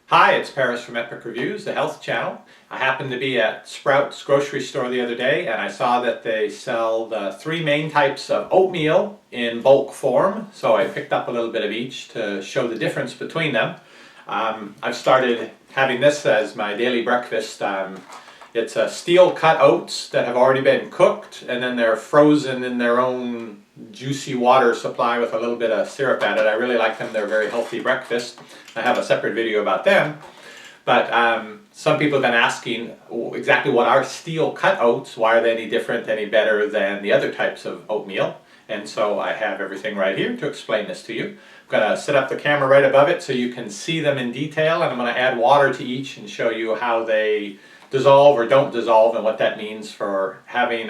Hi, it's Paris from Epic Reviews, the health channel. I happened to be at Sprouts grocery store the other day and I saw that they sell the three main types of oatmeal in bulk form. So I picked up a little bit of each to show the difference between them. I've started having this as my daily breakfast. It's a steel cut oats that have already been cooked and then they're frozen in their own juicy water supply with a little bit of syrup added. I really like them. They're a very healthy breakfast. I have a separate video about them. But some people have been asking exactly what are steel cut oats, why are they any different, any better than the other types of oatmeal? And so I have everything right here to explain this to you. I'm going to set up the camera right above it so you can see them in detail, and I'm going to add water to each and show you how they dissolve or don't dissolve and what that means for having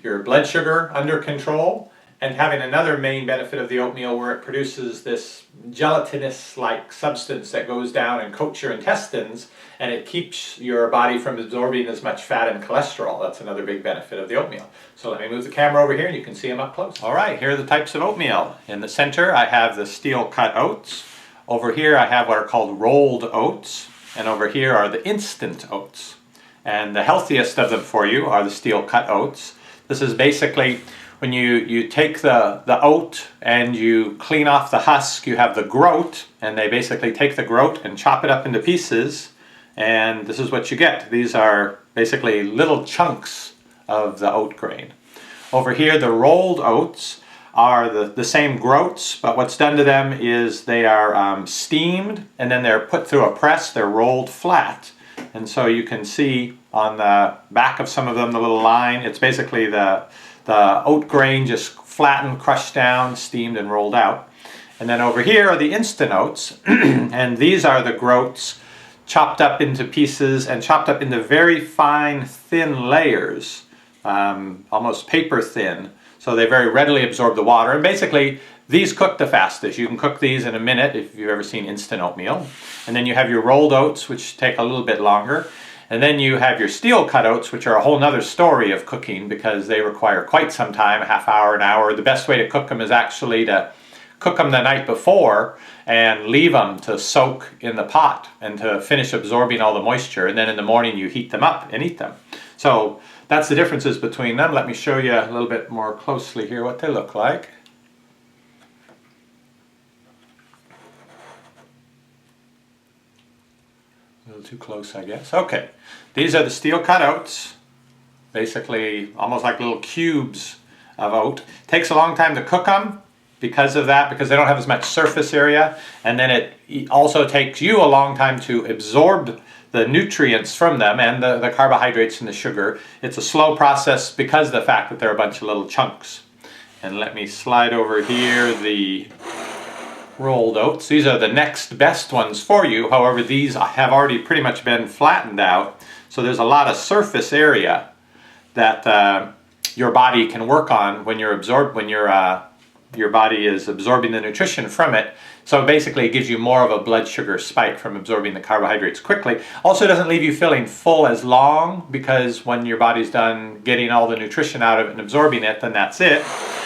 your blood sugar under control and having another main benefit of the oatmeal where it produces this gelatinous-like substance that goes down and coats your intestines and it keeps your body from absorbing as much fat and cholesterol. That's another big benefit of the oatmeal. So let me move the camera over here and you can see them up close. All right, here are the types of oatmeal. In the center I have the steel cut oats. Over here I have what are called rolled oats, and over here are the instant oats. And the healthiest of them for you are the steel cut oats. This is basically when you take the oat and you clean off the husk, you have the groat, and they basically take the groat and chop it up into pieces, and this is what you get. These are basically little chunks of the oat grain. Over here, the rolled oats are the same groats, but what's done to them is they are steamed, and then they're put through a press, they're rolled flat. And so you can see on the back of some of them, the little line, it's basically the oat grain just flattened, crushed down, steamed, and rolled out. And then over here are the instant oats, and these are the groats chopped up into pieces and chopped up into very fine, thin layers, almost paper thin, so they very readily absorb the water. And basically, these cook the fastest. You can cook these in a minute if you've ever seen instant oatmeal. And then you have your rolled oats, which take a little bit longer. And then you have your steel cut oats, which are a whole nother story of cooking because they require quite some time, a half hour, an hour. The best way to cook them is actually to cook them the night before and leave them to soak in the pot and to finish absorbing all the moisture. And then in the morning you heat them up and eat them. So that's the differences between them. Let me show you a little bit more closely here what they look like. A little too close, I guess. Okay, these are the steel cut oats, basically almost like little cubes of oat. Takes a long time to cook them because of that, because they don't have as much surface area, and then it also takes you a long time to absorb the nutrients from them and the carbohydrates and the sugar. It's a slow process because of the fact that they're a bunch of little chunks. And let me slide over here the rolled oats. These are the next best ones for you. However, these have already pretty much been flattened out, so there's a lot of surface area that your body can work on when your body is absorbing the nutrition from it. So basically it gives you more of a blood sugar spike from absorbing the carbohydrates quickly. Also doesn't leave you feeling full as long, because when your body's done getting all the nutrition out of it and absorbing it, then that's it.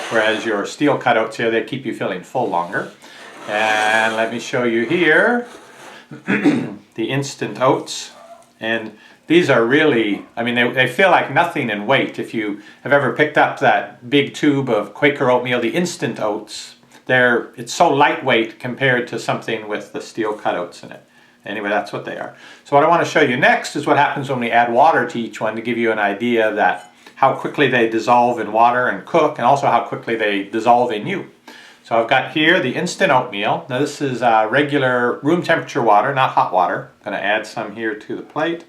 Whereas your steel cut oats here, they keep you feeling full longer. And let me show you here the instant oats. And these are really, I mean, they feel like nothing in weight. If you have ever picked up that big tube of Quaker oatmeal, the instant oats, it's so lightweight compared to something with the steel cut oats in it. Anyway, that's what they are. So what I want to show you next is what happens when we add water to each one, to give you an idea that how quickly they dissolve in water and cook, and also how quickly they dissolve in you. So I've got here the instant oatmeal. Now this is regular room temperature water, not hot water. I'm going to add some here to the plate.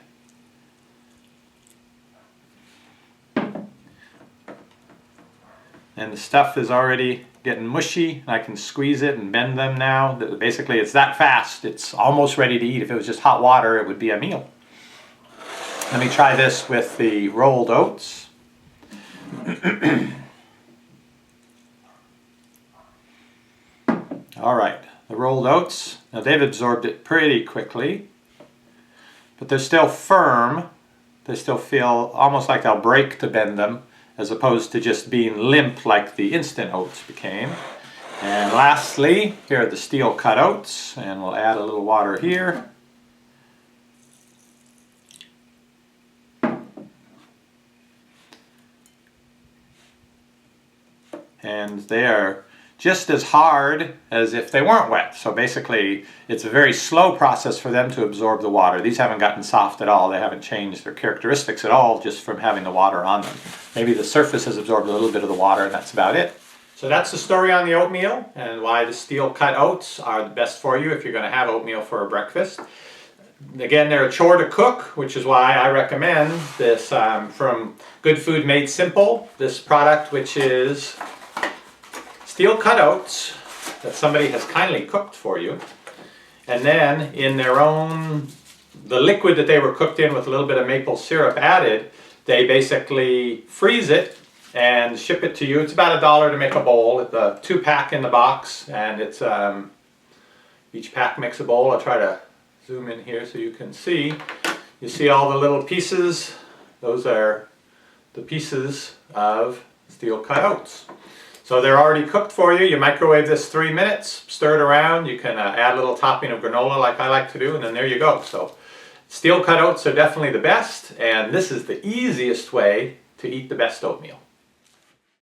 And the stuff is already getting mushy. I can squeeze it and bend them now. Basically it's that fast. It's almost ready to eat. If it was just hot water, it would be a meal. Let me try this with the rolled oats. All right, the rolled oats, now they've absorbed it pretty quickly, but they're still firm. They still feel almost like they'll break to bend them, as opposed to just being limp like the instant oats became. And lastly, here are the steel cut oats, and we'll add a little water here. and they are just as hard as if they weren't wet. So basically, it's a very slow process for them to absorb the water. These haven't gotten soft at all. They haven't changed their characteristics at all just from having the water on them. Maybe the surface has absorbed a little bit of the water, and that's about it. So that's the story on the oatmeal and why the steel cut oats are the best for you if you're going to have oatmeal for a breakfast. Again, they're a chore to cook, which is why I recommend this from Good Food Made Simple, this product which is steel cut oats that somebody has kindly cooked for you, and then in their own, the liquid that they were cooked in with a little bit of maple syrup added, they basically freeze it and ship it to you. It's about $1 to make a bowl. It's a 2-pack in the box, and it's each pack makes a bowl. I'll try to zoom in here so you can see. You see all the little pieces? Those are the pieces of steel cut oats. So they're already cooked for you. You microwave this 3 minutes, stir it around. You can add a little topping of granola like I like to do, and then there you go. So steel cut oats are definitely the best, and this is the easiest way to eat the best oatmeal.